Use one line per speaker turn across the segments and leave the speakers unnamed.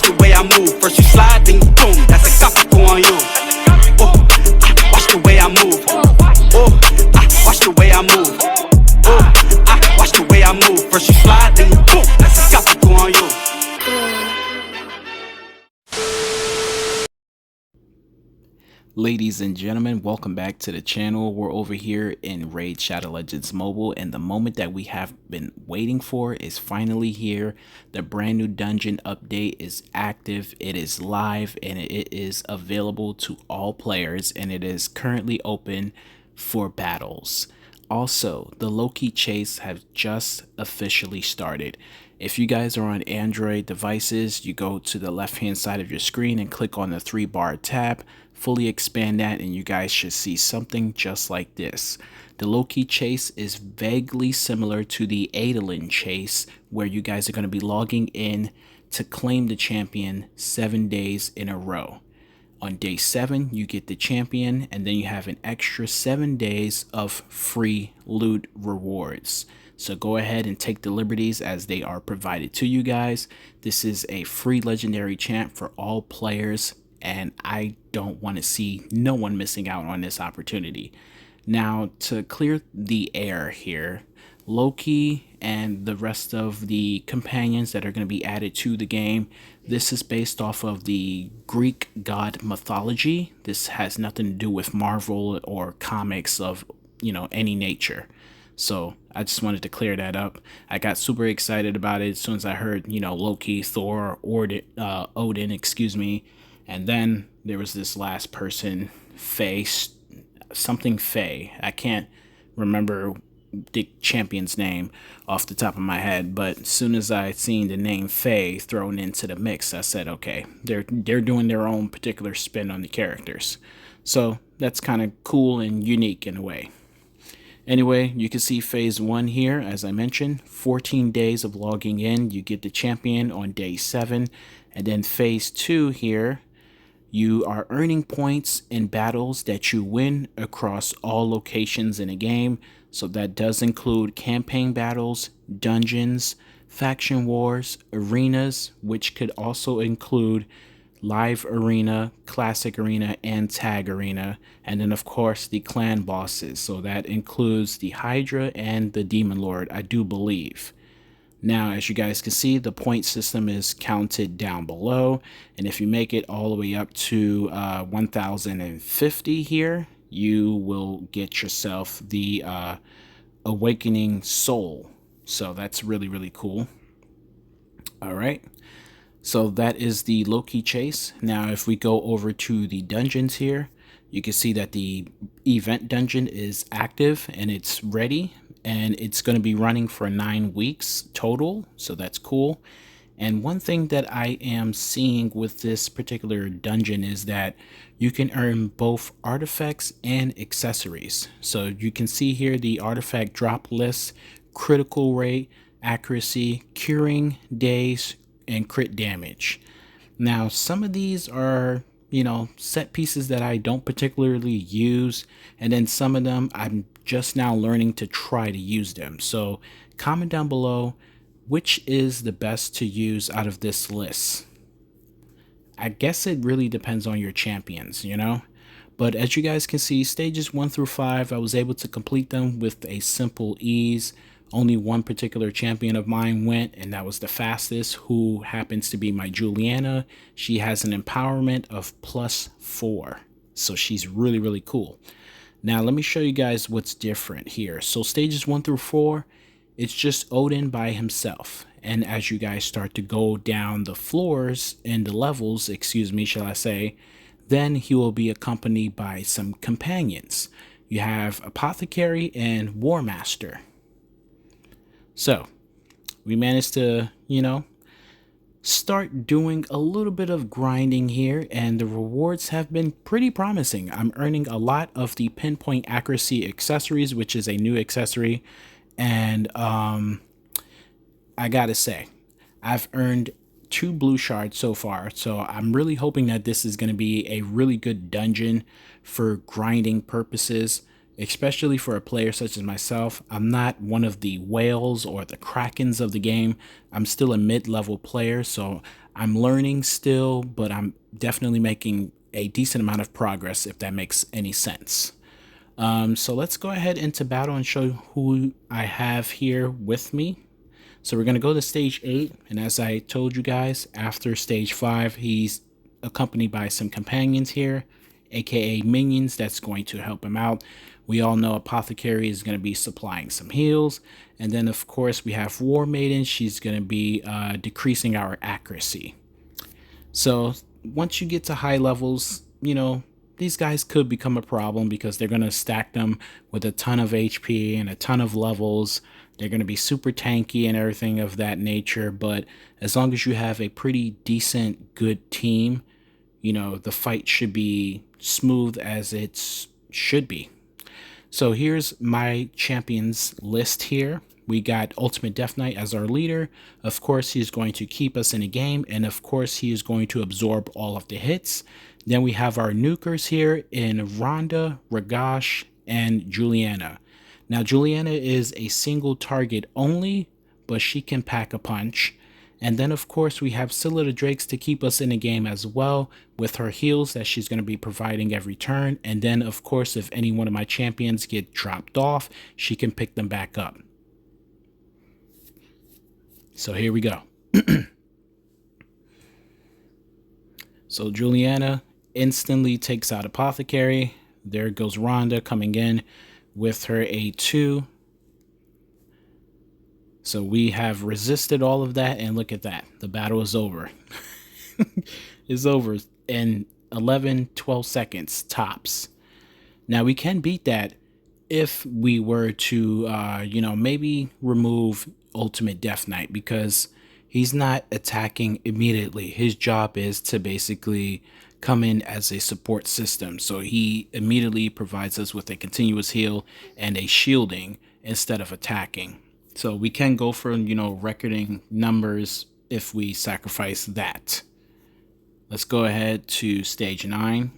the way I move. First you slide, then you boom. That's a couple on you. Oh, watch the way I move. Oh, watch the way I move. Oh, watch the way I move. First you slide, then you boom. That's a couple on you.
Ladies and gentlemen, welcome back to the channel. We're over here in Raid Shadow Legends Mobile, and the moment that we have been waiting for is finally here. The brand new dungeon update is active, it is live, and it is available to all players, and it is currently open for battles. Also, the Loki chase has just officially started. If you guys are on Android devices, you go to the left hand side of your screen and click on the 3-bar tab, fully expand that, and you guys should see something just like this. The Loki chase is vaguely similar to the Adolin chase, where you guys are going to be logging in to claim the champion 7 days in a row. On day 7, you get the champion, and then you have an extra 7 days of free loot rewards. So go ahead and take the liberties as they are provided to you guys. This is a free legendary champ for all players, and I don't want to see no one missing out on this opportunity. Now, to clear the air here, Loki and the rest of the companions that are going to be added to the game, this is based off of the Greek god mythology. This has nothing to do with Marvel or comics of, any nature. So I just wanted to clear that up. I got super excited about it as soon as I heard, Loki, Thor, Odin, excuse me. And then there was this last person, Faye, something Faye. I can't remember the champion's name off the top of my head, but as soon as I seen the name Faye thrown into the mix, I said, okay, they're doing their own particular spin on the characters. So that's kind of cool and unique in a way. Anyway, you can see phase 1 here, as I mentioned, 14 days of logging in, you get the champion on day 7, and then phase 2 here, you are earning points in battles that you win across all locations in a game. So that does include campaign battles, dungeons, faction wars, arenas, which could also include live arena, classic arena, and tag arena. And then of course the clan bosses. So that includes the Hydra and the Demon Lord, I do believe. Now, as you guys can see, the point system is counted down below, and if you make it all the way up to 1050 here, you will get yourself the Awakening Soul. So that's really, really cool. All right. So that is the Loki chase. Now, if we go over to the dungeons here, you can see that the event dungeon is active and it's ready. And it's going to be running for 9 weeks total, so that's cool. And one thing that I am seeing with this particular dungeon is that you can earn both artifacts and accessories. So you can see here the artifact drop list, critical rate, accuracy, curing days, and crit damage. Now, some of these are set pieces that I don't particularly use, and then some of them I'm just now learning to try to use them. So comment down below which is the best to use out of this list. I guess it really depends on your champions, but as you guys can see, stages 1 through 5, I was able to complete them with a simple ease. Only one particular champion of mine went, and that was the fastest, who happens to be my Juliana. She has an empowerment of +4, so she's really, really cool. Now, let me show you guys what's different here. So stages 1 through 4, it's just Odin by himself. And as you guys start to go down the floors and the levels, shall I say, then he will be accompanied by some companions. You have Apothecary and War Master. So we managed to, start doing a little bit of grinding here, and the rewards have been pretty promising. I'm earning a lot of the pinpoint accuracy accessories, which is a new accessory. And I gotta say, I've earned 2 blue shards so far. So I'm really hoping that this is going to be a really good dungeon for grinding purposes. Especially for a player such as myself. I'm not one of the whales or the krakens of the game. I'm still a mid-level player, so I'm learning still, but I'm definitely making a decent amount of progress, if that makes any sense. So let's go ahead into battle and show who I have here with me. So we're going to go to stage 8, and as I told you guys, after stage 5, he's accompanied by some companions here, aka minions, that's going to help him out. We all know Apothecary is going to be supplying some heals, and then of course we have War Maiden. She's going to be decreasing our accuracy. So once you get to high levels, you know, these guys could become a problem because they're going to stack them with a ton of HP and a ton of levels. They're going to be super tanky and everything of that nature. But as long as you have a pretty decent, good team, you know, the fight should be smooth as it should be. So here's my champions list here. We got Ultimate Death Knight as our leader. Of course, he's going to keep us in a game, and of course, he is going to absorb all of the hits. Then we have our nukers here in Rhonda, Ragash, and Juliana. Now, Juliana is a single target only, but she can pack a punch. And then, of course, we have Scylla the Drakes to keep us in the game as well with her heals that she's going to be providing every turn. And then, of course, if any one of my champions get dropped off, she can pick them back up. So here we go. So Juliana instantly takes out Apothecary. There goes Rhonda coming in with her A2. So we have resisted all of that, and look at that. The battle is over. It's over in 11, 12 seconds tops. Now we can beat that if we were to, you know, maybe remove Ultimate Death Knight, because he's not attacking immediately. His job is to basically come in as a support system. So he immediately provides us with a continuous heal and a shielding instead of attacking. So we can go for, you know, recording numbers if we sacrifice that. Let's go ahead to stage 9.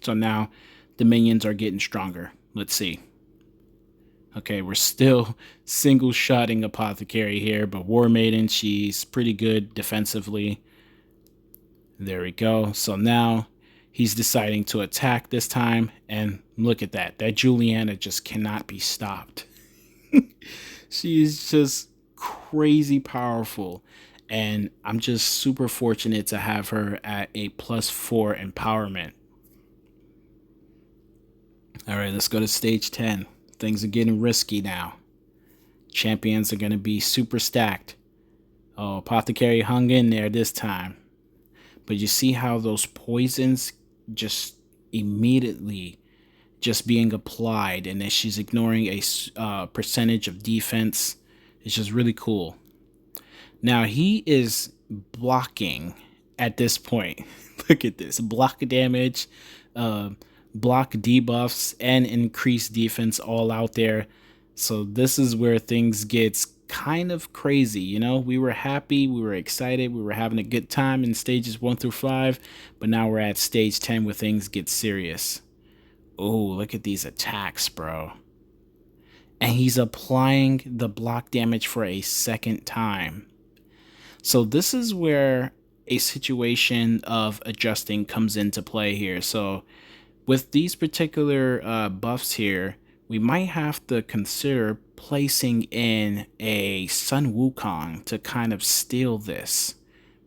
So now the minions are getting stronger. Let's see. Okay, we're still single-shotting Apothecary here, but War Maiden, she's pretty good defensively. There we go. So now he's deciding to attack this time, and look at that. That Juliana just cannot be stopped. She is just crazy powerful, and I'm just super fortunate to have her at a +4 empowerment. All right, let's go to stage 10. Things are getting risky now. Champions are going to be super stacked. Oh, Apothecary hung in there this time. But you see how those poisons just immediately just being applied, and then she's ignoring a percentage of defense. It's just really cool. Now he is blocking at this point. Look at this. Block damage, block debuffs, and increased defense all out there. So this is where things gets kind of crazy. You know, we were happy, we were excited, we were having a good time in stages 1 through 5, but now we're at stage 10 where things get serious. Oh, look at these attacks, bro. And he's applying the block damage for a second time. So this is where a situation of adjusting comes into play here. So with these particular buffs here, we might have to consider placing in a Sun Wukong to kind of steal this.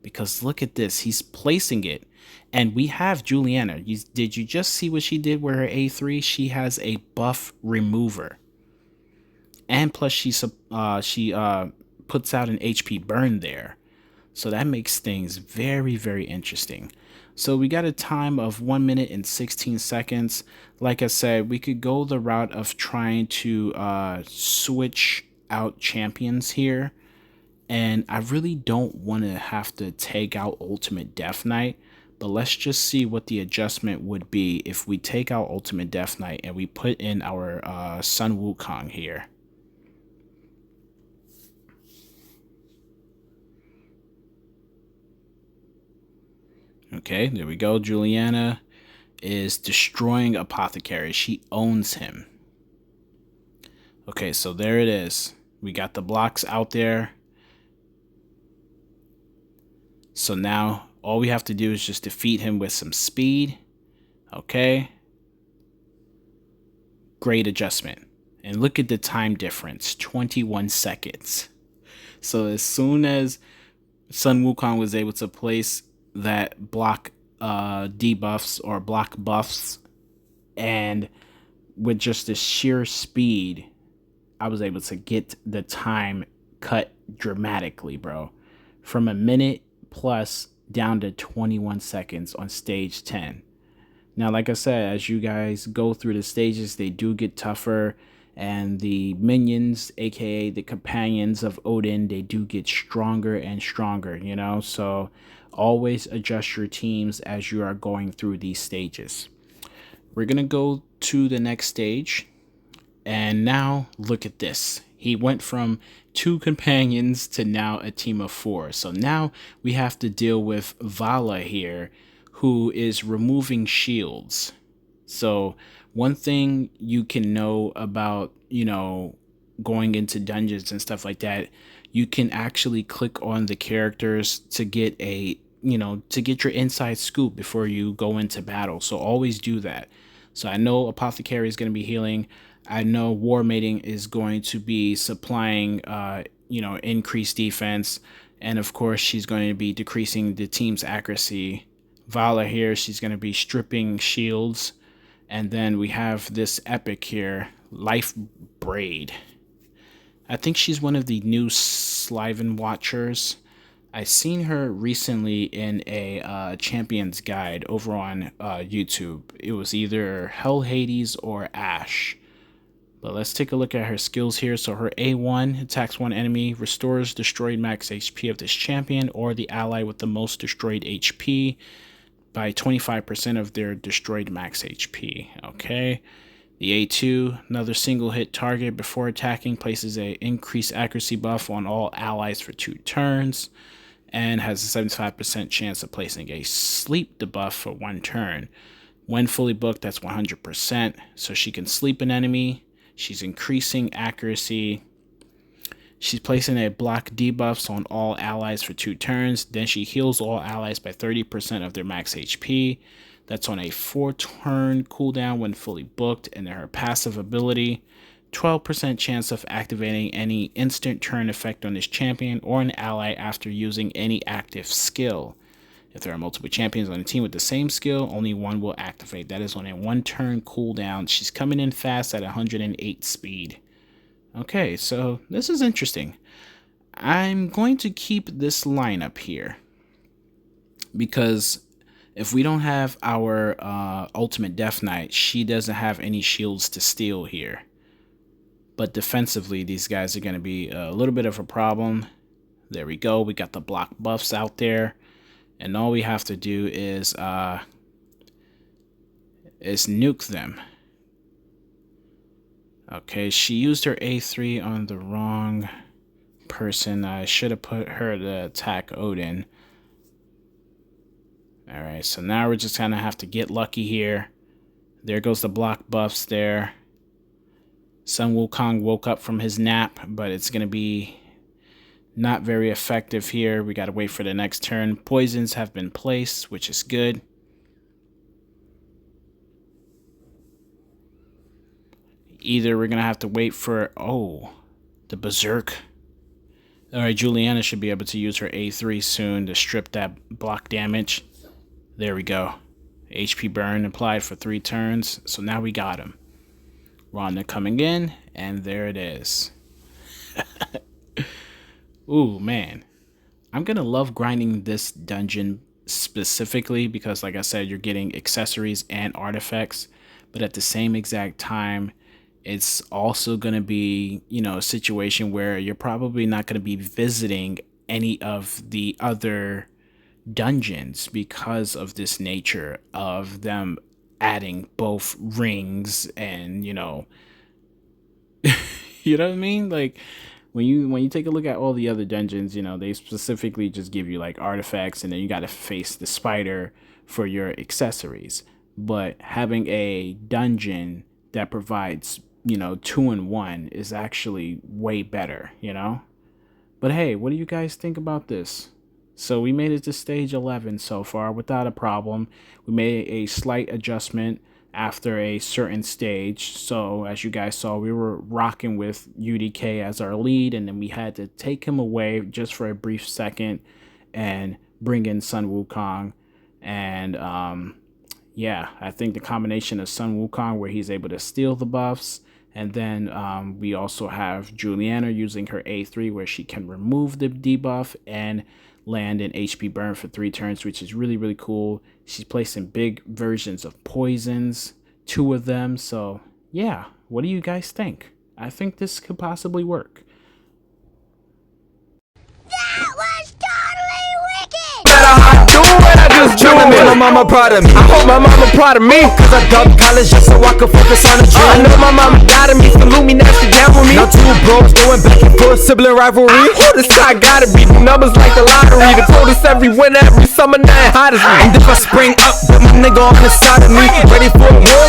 Because look at this, he's placing it. And we have Juliana. Did you just see what she did with her A3? She has a buff remover. And plus she puts out an HP burn there. So that makes things very, very interesting. So we got a time of 1 minute and 16 seconds. Like I said, we could go the route of trying to switch out champions here. And I really don't want to have to take out Ultimate Death Knight. But let's just see what the adjustment would be if we take out Ultimate Death Knight and we put in our Sun Wukong here. Okay, there we go. Juliana is destroying Apothecary. She owns him. Okay, so there it is. We got the blocks out there. So now all we have to do is just defeat him with some speed. Okay. Great adjustment. And look at the time difference, 21 seconds. So as soon as Sun Wukong was able to place that block debuffs or block buffs, and with just the sheer speed, I was able to get the time cut dramatically, bro. From a minute plus down to 21 seconds on stage 10. Now, like I said, as you guys go through the stages, they do get tougher, and the minions, aka the companions of Odin, they do get stronger and stronger, you know? So always adjust your teams as you are going through these stages. We're going to go to the next stage, and now look at this. He went from 2 companions to now a team of 4. So now we have to deal with Vala here, who is removing shields. So one thing you can know about, you know, going into dungeons and stuff like that, you can actually click on the characters to get a, you know, to get your inside scoop before you go into battle. So always do that. So I know Apothecary is going to be healing. I know War Mating is going to be supplying, you know, increased defense. And of course, she's going to be decreasing the team's accuracy. Vala here, she's going to be stripping shields. And then we have this epic here, Life Braid. I think she's one of the new Sliven Watchers. I seen her recently in a Champions Guide over on YouTube. It was either Hell Hades or Ash. But let's take a look at her skills here. So her A1 attacks one enemy, restores destroyed max HP of this champion or the ally with the most destroyed HP by 25% of their destroyed max HP. Okay. The A2, another single hit target before attacking, places a increased accuracy buff on all allies for 2 turns and has a 75% chance of placing a sleep debuff for 1 turn. When fully booked, that's 100%. So she can sleep an enemy. She's increasing accuracy. She's placing a block debuffs on all allies for 2 turns. Then she heals all allies by 30% of their max HP. That's on a 4-turn cooldown when fully booked. And then her passive ability, 12% chance of activating any instant turn effect on this champion or an ally after using any active skill. If there are multiple champions on the team with the same skill, only one will activate. That is on a 1-turn cooldown. She's coming in fast at 108 speed. Okay, so this is interesting. I'm going to keep this lineup here because if we don't have our Ultimate Death Knight, she doesn't have any shields to steal here. But defensively, these guys are going to be a little bit of a problem. There we go. We got the block buffs out there. And all we have to do is nuke them. Okay, she used her A3 on the wrong person. I should have put her to attack Odin. Alright, so now we're just gonna have to get lucky here. There goes the block buffs there. Sun Wukong woke up from his nap, but it's gonna be not very effective here. We gotta wait for the next turn. Poisons have been placed, which is good. Either we're gonna have to wait for the Berserk. Alright, Juliana should be able to use her A3 soon to strip that block damage. There we go. HP burn applied for 3 turns. So now we got him. Rhonda coming in, and there it is. Ooh, man. I'm gonna love grinding this dungeon specifically because, like I said, you're getting accessories and artifacts. But at the same exact time, it's also going to be, you know, a situation where you're probably not going to be visiting any of the other dungeons because of this nature of them adding both rings and, you know, you know what I mean? Like when you take a look at all the other dungeons, you know, they specifically just give you like artifacts and then you got to face the spider for your accessories. But having a dungeon that provides, you know, 2-in-1 is actually way better, you know? But hey, what do you guys think about this? So we made it to stage 11 so far without a problem. We made a slight adjustment after a certain stage. So as you guys saw, we were rocking with UDK as our lead, and then we had to take him away just for a brief second and bring in Sun Wukong. And yeah, I think the combination of Sun Wukong where he's able to steal the buffs, and then we also have Juliana using her A3 where she can remove the debuff and land an HP burn for 3 turns, which is really, really cool. She's placing big versions of poisons, 2 of them. So yeah, what do you guys think? I think this could possibly work.
That was totally wicked!
I do what I just do. Tryna make my mama proud of me. I hope my mama proud of me, cause I dropped college just so I could focus on the dream. I know my mama got me, salute me, nasty down with me. Now 2 bros going back and forth, sibling rivalry. This guy gotta beat the numbers like the lottery. The coldest every winter, every summer, not hot as me. And if I spring up, put my nigga on the side of me, ready for a war.